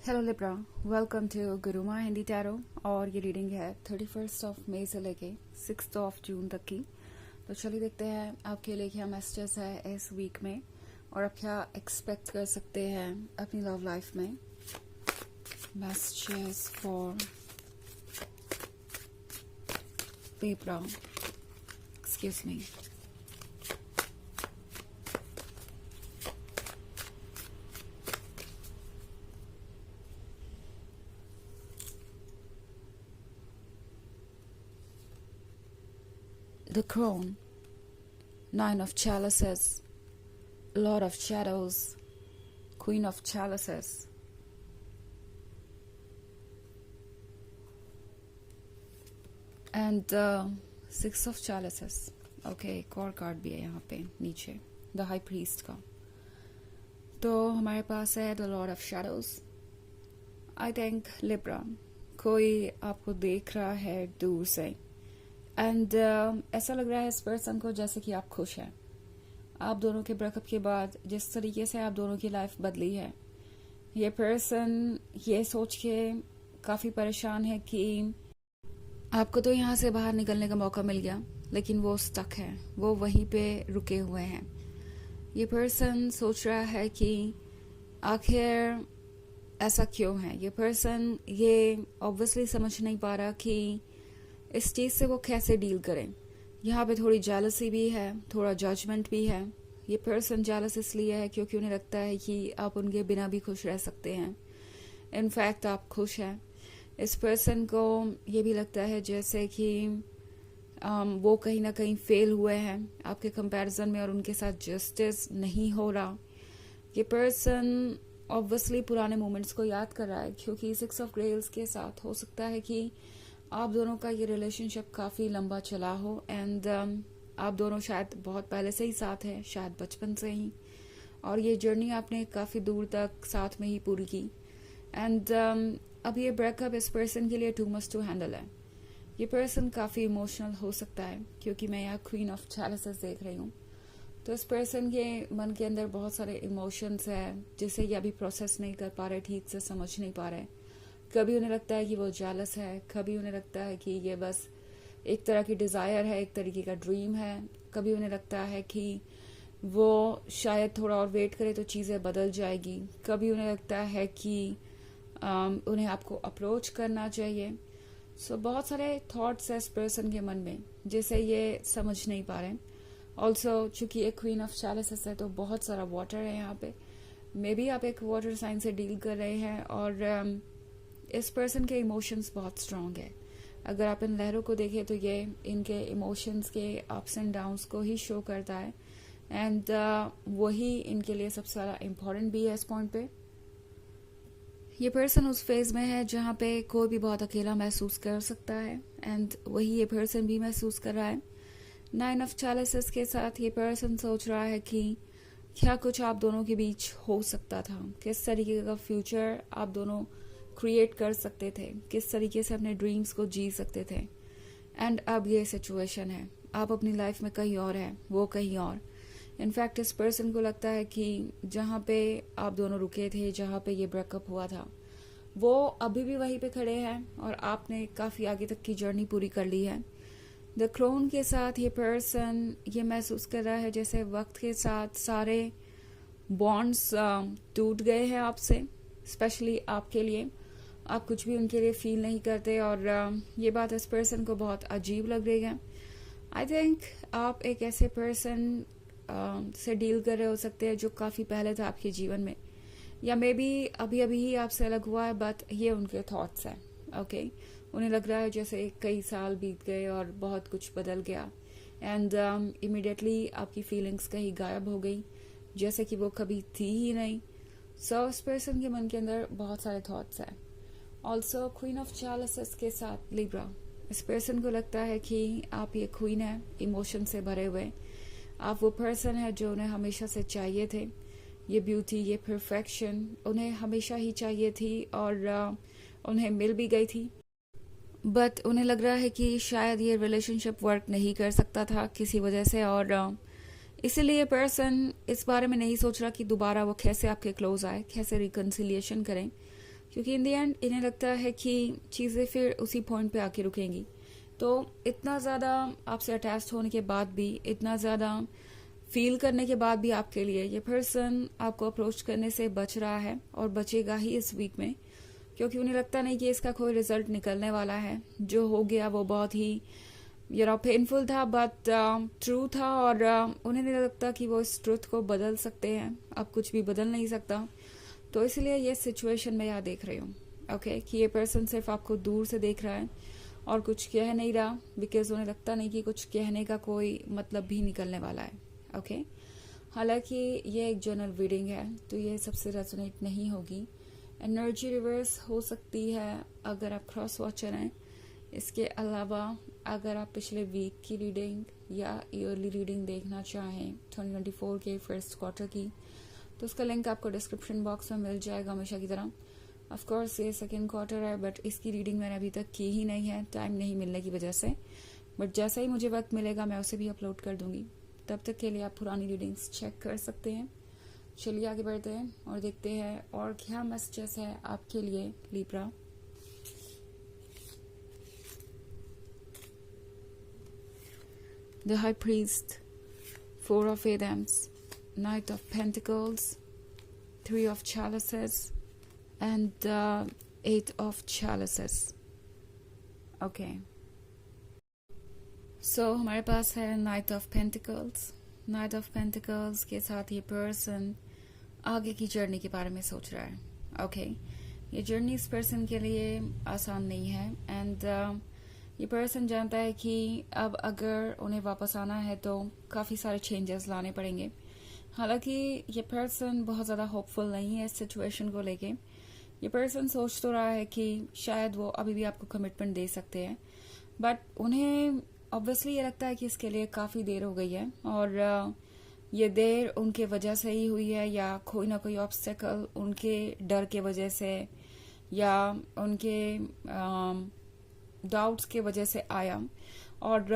Hello Libra, welcome to Gurumaa Hindi tarot. और ये reading है 31 मई से लेके 6 जून तक की। तो चलिए देखते हैं आपके लिए क्या मैसेजेस है इस वीक में और आप क्या एक्सपेक्ट कर सकते हैं अपनी लव लाइफ में। Messages for Libra, excuse me. The Crone, Nine of Chalices, Lord of Shadows, Queen of Chalices, and Six of Chalices. Okay, एक और कार्ड भी है यहाँ पे नीचे, द हाई प्रीस्ट का। तो हमारे पास है the Lord of shadows. I think Libra, कोई आपको देख रहा है दूर से एंड ऐसा लग रहा है इस पर्सन को जैसे कि आप खुश हैं। आप दोनों के ब्रेकअप के बाद जिस तरीके से आप दोनों की लाइफ बदली है, ये पर्सन ये सोच के काफ़ी परेशान है कि आपको तो यहाँ से बाहर निकलने का मौका मिल गया, लेकिन वो स्टक है, वो वहीं पे रुके हुए हैं। ये पर्सन सोच रहा है कि आखिर ऐसा क्यों है। ये पर्सन ये ऑब्वियसली समझ नहीं पा रहा कि इस चीज़ से वो कैसे डील करें। यहाँ पे थोड़ी जेलसी भी है, थोड़ा जजमेंट भी है। ये पर्सन जेलस इसलिए है क्योंकि उन्हें लगता है कि आप उनके बिना भी खुश रह सकते हैं। इनफैक्ट आप खुश हैं। इस पर्सन को ये भी लगता है जैसे कि वो कहीं ना कहीं फेल हुए हैं आपके कंपैरिजन में और उनके साथ जस्टिस नहीं हो रहा। ये पर्सन ऑब्वियसली पुराने मोमेंट्स को याद कर रहा है क्योंकि 6 ऑफ ग्रेल्स के साथ हो सकता है कि आप दोनों का ये रिलेशनशिप काफ़ी लंबा चला हो एंड आप दोनों शायद बहुत पहले से ही साथ हैं, शायद बचपन से ही, और ये जर्नी आपने काफ़ी दूर तक साथ में ही पूरी की। एंड अब ये ब्रेकअप इस पर्सन के लिए टू मच टू हैंडल है। ये पर्सन काफ़ी इमोशनल हो सकता है क्योंकि मैं यहाँ क्वीन ऑफ चैलिसेस देख रही हूँ। तो इस पर्सन के मन के अंदर बहुत सारे इमोशंस हैं जिसे ये अभी प्रोसेस नहीं कर पा रहे, ठीक से समझ नहीं पा रहे। कभी उन्हें लगता है कि वो जालस है, कभी उन्हें लगता है कि ये बस एक तरह की डिज़ायर है, एक तरीके का ड्रीम है। कभी उन्हें लगता है कि वो शायद थोड़ा और वेट करे तो चीज़ें बदल जाएगी। कभी उन्हें लगता है कि उन्हें आपको अप्रोच करना चाहिए। सो बहुत सारे थॉट्स है इस पर्सन के मन में जिसे ये समझ नहीं पा रहे। ऑल्सो चूंकि एक क्वीन ऑफ चैलिसेस है तो बहुत सारा वाटर है यहाँ पे। मे बी आप एक वाटर साइन से डील कर रहे हैं और इस पर्सन के इमोशंस बहुत स्ट्रांग है। अगर आप इन लहरों को देखें तो ये इनके इमोशंस के अप्स एंड डाउन्स को ही शो करता है एंड वही इनके लिए सबसे ज़्यादा इम्पोर्टेंट भी है इस पॉइंट पे। ये पर्सन उस फेज में है जहाँ पे कोई भी बहुत अकेला महसूस कर सकता है एंड वही ये पर्सन भी महसूस कर रहा है। 9 ऑफ चैलिसेस के साथ ये पर्सन सोच रहा है कि क्या कुछ आप दोनों के बीच हो सकता था, किस तरीके का फ्यूचर आप दोनों क्रिएट कर सकते थे, किस तरीके से अपने ड्रीम्स को जी सकते थे। एंड अब ये सिचुएशन है, आप अपनी लाइफ में कहीं और हैं, वो कहीं और। इनफैक्ट इस पर्सन को लगता है कि जहाँ पे आप दोनों रुके थे, जहाँ पे ये ब्रेकअप हुआ था, वो अभी भी वहीं पे खड़े हैं और आपने काफ़ी आगे तक की जर्नी पूरी कर ली है। द क्रोन के साथ ये पर्सन ये महसूस कर रहा है जैसे वक्त के साथ सारे बॉन्ड्स टूट गए हैं आपसे, स्पेशली आपके लिए। आप कुछ भी उनके लिए फील नहीं करते और ये बात इस पर्सन को बहुत अजीब लग रही है। आई थिंक आप एक ऐसे पर्सन से डील कर रहे हो सकते हैं जो काफ़ी पहले था आपके जीवन में, या मे बी अभी अभी ही आपसे अलग हुआ है, बट ये उनके थॉट्स हैं। ओके, उन्हें लग रहा है जैसे कई साल बीत गए और बहुत कुछ बदल गया एंड इमिडिएटली आपकी फीलिंग्स कहीं गायब हो गई जैसे कि वो कभी थी ही नहीं। सो इस पर्सन के मन के अंदर बहुत सारे थॉट्स हैं। ऑल्सो क्वीन ऑफ चैलिसेस के साथ लिब्रा, इस पर्सन को लगता है कि आप ये क्वीन है इमोशन से भरे हुए। आप वो पर्सन है जो उन्हें हमेशा से चाहिए थे। ये ब्यूटी, ये परफेक्शन उन्हें हमेशा ही चाहिए थी और उन्हें मिल भी गई थी, बट उन्हें लग रहा है कि शायद ये रिलेशनशिप वर्क नहीं कर सकता था किसी वजह से और इसीलिए पर्सन इस बारे में नहीं सोच रहा कि दोबारा वो कैसे आपके क्लोज आए, कैसे रिकन्सिलिएशन करें। क्योंकि इन द एंड इन्हें लगता है कि चीज़ें फिर उसी पॉइंट पे आके रुकेंगी। तो इतना ज़्यादा आपसे अटैच्ड होने के बाद भी, इतना ज़्यादा फील करने के बाद भी आपके लिए ये पर्सन आपको अप्रोच करने से बच रहा है और बचेगा ही इस वीक में, क्योंकि उन्हें लगता नहीं कि इसका कोई रिजल्ट निकलने वाला है। जो हो गया वो बहुत ही पेनफुल था, बट ट्रू था, और उन्हें नहीं लगता कि वो इस ट्रूथ को बदल सकते हैं। अब कुछ भी बदल नहीं सकता। तो इसलिए ये सिचुएशन मैं यहाँ देख रही हूँ, ओके, कि ये पर्सन सिर्फ आपको दूर से देख रहा है और कुछ कह नहीं रहा, बिकॉज उन्हें लगता नहीं कि कुछ कहने का कोई मतलब भी निकलने वाला है, ओके। हालांकि ये एक जनरल रीडिंग है, तो ये सबसे रेजोनेट नहीं होगी। एनर्जी रिवर्स हो सकती है अगर आप क्रॉस वॉचर हैं। इसके अलावा अगर आप पिछले वीक की रीडिंग या ईयरली रीडिंग देखना चाहें 2024 के फर्स्ट क्वार्टर की, तो उसका लिंक आपको डिस्क्रिप्शन बॉक्स में मिल जाएगा हमेशा की तरह। ऑफ कोर्स ये सेकेंड क्वार्टर है, बट इसकी रीडिंग मैंने अभी तक की ही नहीं है, टाइम नहीं मिलने की वजह से। बट जैसा ही मुझे वक्त मिलेगा मैं उसे भी अपलोड कर दूंगी। तब तक के लिए आप पुरानी रीडिंग्स चेक कर सकते हैं। चलिए आगे बढ़ते हैं और देखते हैं और क्या मैसेजेस है आपके लिए Libra. The High Priest, Four of Adams, Knight of Pentacles, Three of Chalices, and Eight of Chalices. Okay. So हमारे पास है Knight of Pentacles. Knight of Pentacles के साथ ये पर्सन आगे की जर्नी के बारे में सोच रहा है, ओके। ये जर्नी इस पर्सन के लिए आसान नहीं है, एंड ये पर्सन जानता है कि अब अगर उन्हें वापस आना है तो काफ़ी सारे चेंजेस लाने पड़ेंगे। हालांकि ये पर्सन बहुत ज़्यादा होपफुल नहीं है इस सिचुएशन को लेके। ये पर्सन सोच तो रहा है कि शायद वो अभी भी आपको कमिटमेंट दे सकते हैं, बट उन्हें ऑब्वियसली ये लगता है कि इसके लिए काफ़ी देर हो गई है, और ये देर उनके वजह से ही हुई है, या कोई ना कोई ऑब्स्टेकल उनके डर के वजह से या उनके डाउट्स के वजह से आया, और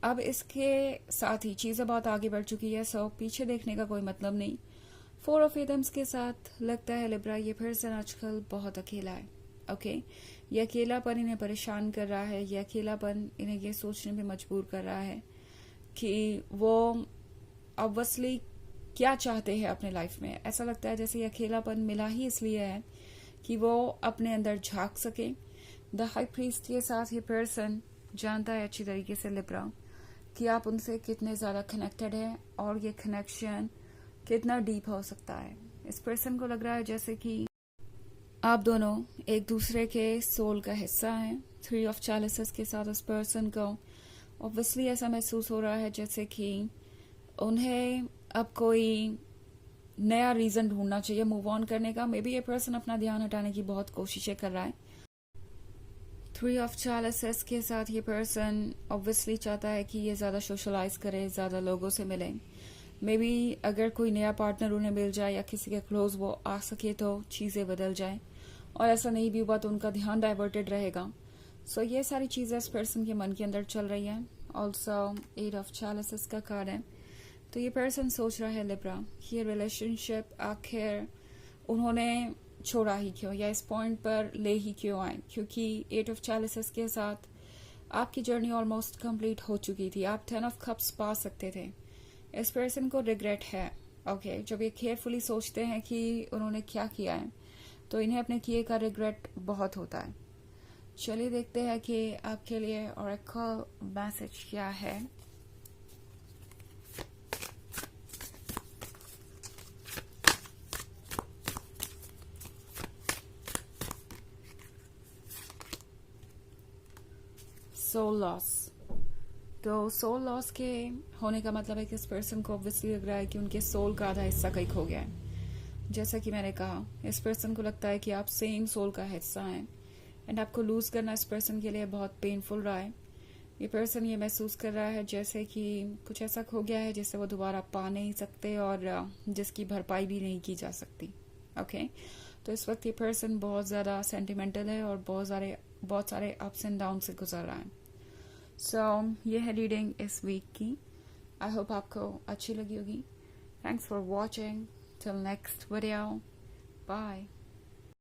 अब इसके साथ ही चीज़ें बहुत आगे बढ़ चुकी है। सो पीछे देखने का कोई मतलब नहीं। फोर ऑफ एडम्स के साथ लगता है लिब्रा ये पर्सन आजकल बहुत अकेला है, ओके। ये अकेलापन इन्हें परेशान कर रहा है, ये अकेलापन इन्हें ये सोचने पे मजबूर कर रहा है कि वो ऑब्वियसली क्या चाहते हैं अपने लाइफ में। ऐसा लगता है जैसे ये अकेलापन मिला ही इसलिए है कि वो अपने अंदर झांक सके। द हाई प्रीस्ट के साथ ये पर्सन जानता है अच्छी तरीके से लिब्रा कि आप उनसे कितने ज़्यादा कनेक्टेड हैं और ये कनेक्शन कितना डीप हो सकता है। इस पर्सन को लग रहा है जैसे कि आप दोनों एक दूसरे के सोल का हिस्सा हैं। थ्री ऑफ चैलिसेस के साथ इस पर्सन को ऑब्वियसली ऐसा महसूस हो रहा है जैसे कि उन्हें अब कोई नया रीज़न ढूंढना चाहिए मूव ऑन करने का। मे बी ये पर्सन अपना ध्यान हटाने की बहुत कोशिशें कर रहा है। थ्री ऑफ चैलिसेस के साथ ये पर्सन ऑब्वियसली चाहता है कि ये ज़्यादा सोशलाइज करे, ज़्यादा लोगों से मिले। मे बी अगर कोई नया पार्टनर उन्हें मिल जाए या किसी के क्लोज वो आ सके तो चीज़ें बदल जाए, और ऐसा नहीं भी हुआ तो उनका ध्यान डाइवर्टेड रहेगा। सो ये सारी चीज़ें इस पर्सन के मन के अंदर चल रही हैं। ऑल्सो एट ऑफ चैलिसेस का कार्ड है, तो ये पर्सन सोच रहा है लिब्रा कि ये रिलेशनशिप आखिर उन्होंने छोड़ा ही क्यों, या इस पॉइंट पर ले ही क्यों आए, क्योंकि एट ऑफ चैलिसेस के साथ आपकी जर्नी ऑलमोस्ट कंप्लीट हो चुकी थी। आप 10 ऑफ कप्स पा सकते थे। इस पर्सन को रिग्रेट है, ओके। जब ये केयरफुली सोचते हैं कि उन्होंने क्या किया है तो इन्हें अपने किए का रिग्रेट बहुत होता है। चलिए देखते हैं कि आपके लिए ऑरेकल मैसेज क्या है। Soul loss. तो सोल लॉस के होने का मतलब है कि इस पर्सन को ऑब्वियसली लग रहा है कि उनके सोल का आधा हिस्सा कहीं खो गया है। जैसा कि मैंने कहा, इस पर्सन को लगता है कि आप सेम सोल का हिस्सा हैं, एंड आपको लूज करना इस पर्सन के लिए बहुत पेनफुल रहा है। ये पर्सन ये महसूस कर रहा है जैसे कि कुछ ऐसा खो गया है जिसे वो दोबारा पा नहीं सकते और जिसकी भरपाई भी नहीं की जा सकती, ओके। तो इस वक्त ये पर्सन बहुत ज़्यादा सेंटिमेंटल है और बहुत सारे अप्स एंड डाउन से गुजर रहा है। सो ये है रीडिंग इस वीक की। आई होप आपको अच्छी लगी होगी। Thanks for watching. Till next video, bye.